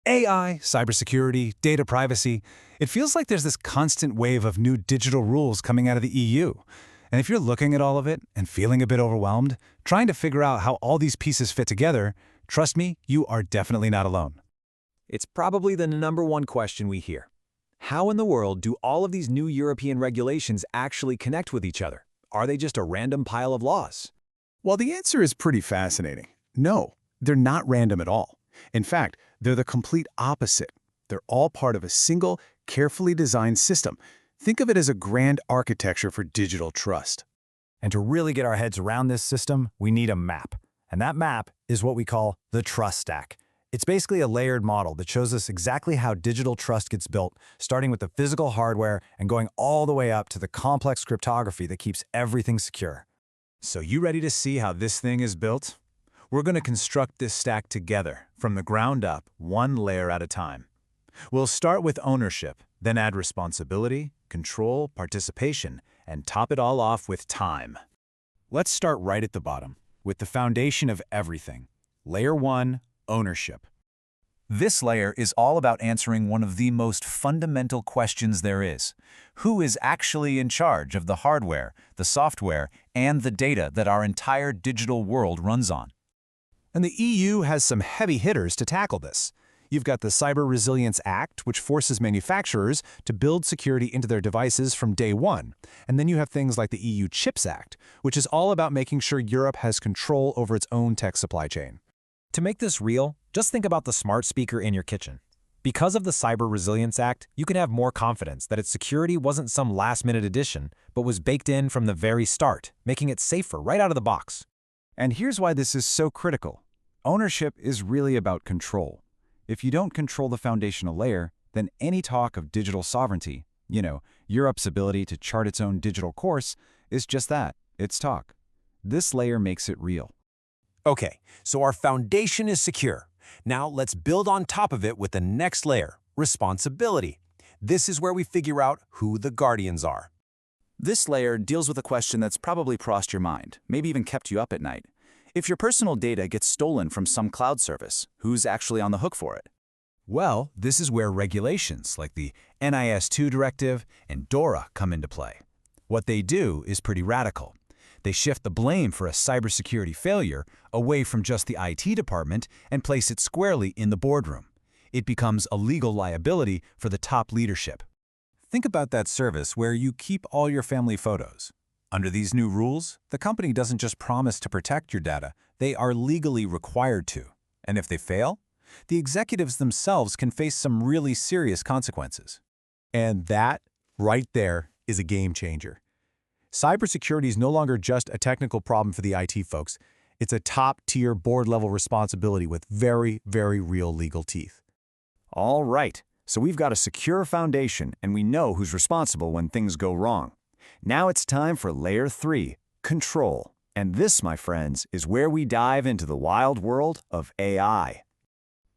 AI, cybersecurity, data privacy. It feels like there's this constant wave of new digital rules coming out of the EU. And if you're looking at all of it and feeling a bit overwhelmed, trying to figure out how all these pieces fit together, trust me, you are definitely not alone. It's probably the number one question we hear. How in the world do all of these new European regulations actually connect with each other? Are they just a random pile of laws? Well, the answer is pretty fascinating. No, they're not random at all. In fact, they're the complete opposite. They're all part of a single, carefully designed system. Think of it as a grand architecture for digital trust. And to really get our heads around this system, we need a map. And that map is what we call the trust stack. It's basically a layered model that shows us exactly how digital trust gets built, starting with the physical hardware and going all the way up to the complex cryptography that keeps everything secure. So you ready to see how this thing is built? We're going to construct this stack together, from the ground up, one layer at a time. We'll start with ownership, then add responsibility, control, participation, and top it all off with time. Let's start right at the bottom, with the foundation of everything. Layer 1, ownership. This layer is all about answering one of the most fundamental questions there is. Who is actually in charge of the hardware, the software, and the data that our entire digital world runs on? And the EU has some heavy hitters to tackle this. You've got the Cyber Resilience Act, which forces manufacturers to build security into their devices from day one. And then you have things like the EU Chips Act, which is all about making sure Europe has control over its own tech supply chain. To make this real, just think about the smart speaker in your kitchen. Because of the Cyber Resilience Act, you can have more confidence that its security wasn't some last-minute addition, but was baked in from the very start, making it safer right out of the box. And here's why this is so critical. Ownership is really about control. If you don't control the foundational layer, then any talk of digital sovereignty, Europe's ability to chart its own digital course, is just that, it's talk. This layer makes it real. Okay, so our foundation is secure. Now let's build on top of it with the next layer, responsibility. This is where we figure out who the guardians are. This layer deals with a question that's probably crossed your mind, maybe even kept you up at night. If your personal data gets stolen from some cloud service, who's actually on the hook for it? Well, this is where regulations like the NIS2 directive and DORA come into play. What they do is pretty radical. They shift the blame for a cybersecurity failure away from just the IT department and place it squarely in the boardroom. It becomes a legal liability for the top leadership. Think about that service where you keep all your family photos. Under these new rules, the company doesn't just promise to protect your data, they are legally required to. And if they fail, the executives themselves can face some really serious consequences. And that, right there, is a game changer. Cybersecurity is no longer just a technical problem for the IT folks. It's a top-tier board-level responsibility with very, very real legal teeth. All right, so we've got a secure foundation, and we know who's responsible when things go wrong. Now it's time for Layer 3, control. And this, my friends, is where we dive into the wild world of AI.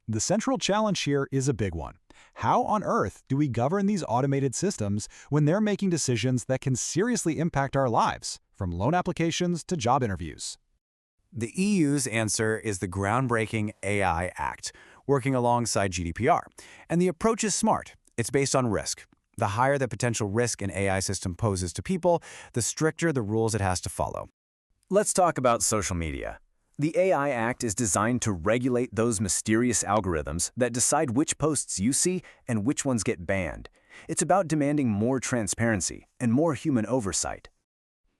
The central challenge here is a big one. How on earth do we govern these automated systems when they're making decisions that can seriously impact our lives, from loan applications to job interviews? The EU's answer is the groundbreaking AI Act, working alongside GDPR. And the approach is smart. It's based on risk. The higher the potential risk an AI system poses to people, the stricter the rules it has to follow. Let's talk about social media. The AI Act is designed to regulate those mysterious algorithms that decide which posts you see and which ones get banned. It's about demanding more transparency and more human oversight.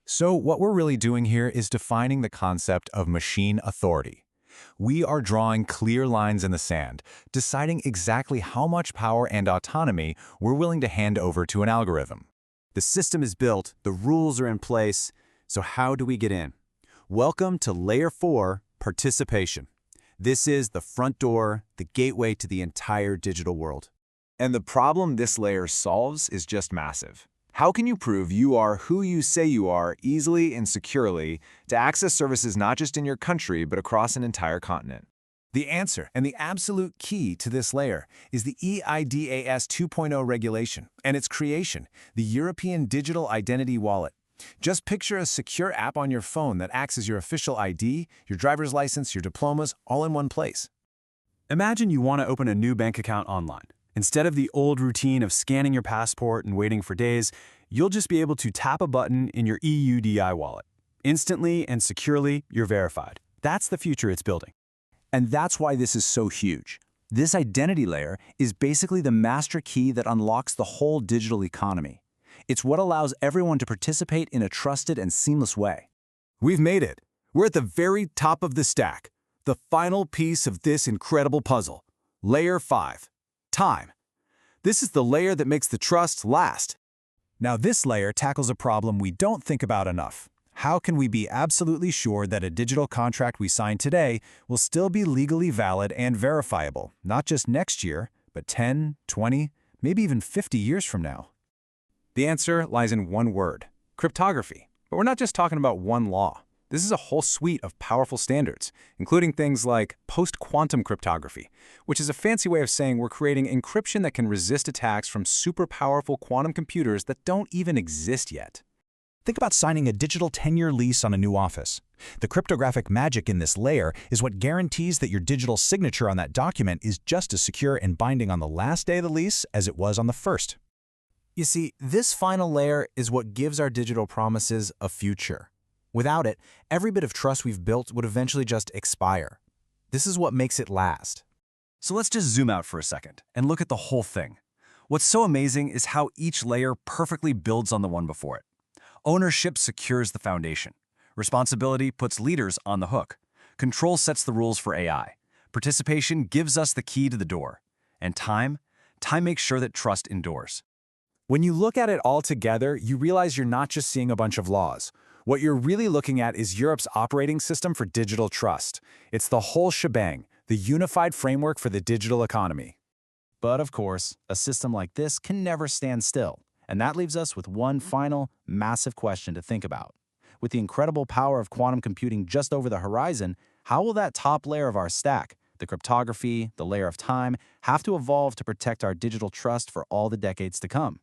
So what we're really doing here is defining the concept of machine authority. We are drawing clear lines in the sand, deciding exactly how much power and autonomy we're willing to hand over to an algorithm. The system is built, the rules are in place, so how do we get in? Welcome to Layer 4, participation. This is the front door, the gateway to the entire digital world. And the problem this layer solves is just massive. How can you prove you are who you say you are easily and securely to access services not just in your country but across an entire continent? The answer and the absolute key to this layer is the eIDAS 2.0 regulation and its creation, the European Digital Identity Wallet. Just picture a secure app on your phone that acts as your official ID, your driver's license, your diplomas, all in one place. Imagine you want to open a new bank account online. Instead of the old routine of scanning your passport and waiting for days, you'll just be able to tap a button in your EUDI wallet. Instantly and securely, you're verified. That's the future it's building. And that's why this is so huge. This identity layer is basically the master key that unlocks the whole digital economy. It's what allows everyone to participate in a trusted and seamless way. We've made it. We're at the very top of the stack. The final piece of this incredible puzzle. Layer 5. Time. This is the layer that makes the trust last. Now this layer tackles a problem we don't think about enough. How can we be absolutely sure that a digital contract we sign today will still be legally valid and verifiable, not just next year, but 10, 20, maybe even 50 years from now? The answer lies in one word: cryptography. But we're not just talking about one law. This is a whole suite of powerful standards, including things like post-quantum cryptography, which is a fancy way of saying we're creating encryption that can resist attacks from super powerful quantum computers that don't even exist yet. Think about signing a digital 10-year lease on a new office. The cryptographic magic in this layer is what guarantees that your digital signature on that document is just as secure and binding on the last day of the lease as it was on the first. You see, this final layer is what gives our digital promises a future. Without it, every bit of trust we've built would eventually just expire. This is what makes it last. So let's just zoom out for a second and look at the whole thing. What's so amazing is how each layer perfectly builds on the one before it. Ownership secures the foundation. Responsibility puts leaders on the hook. Control sets the rules for AI. Participation gives us the key to the door. And time makes sure that trust endures. When you look at it all together, you realize you're not just seeing a bunch of laws. What you're really looking at is Europe's operating system for digital trust. It's the whole shebang, the unified framework for the digital economy. But of course, a system like this can never stand still. And that leaves us with one final, massive question to think about. With the incredible power of quantum computing just over the horizon, how will that top layer of our stack, the cryptography, the layer of time, have to evolve to protect our digital trust for all the decades to come?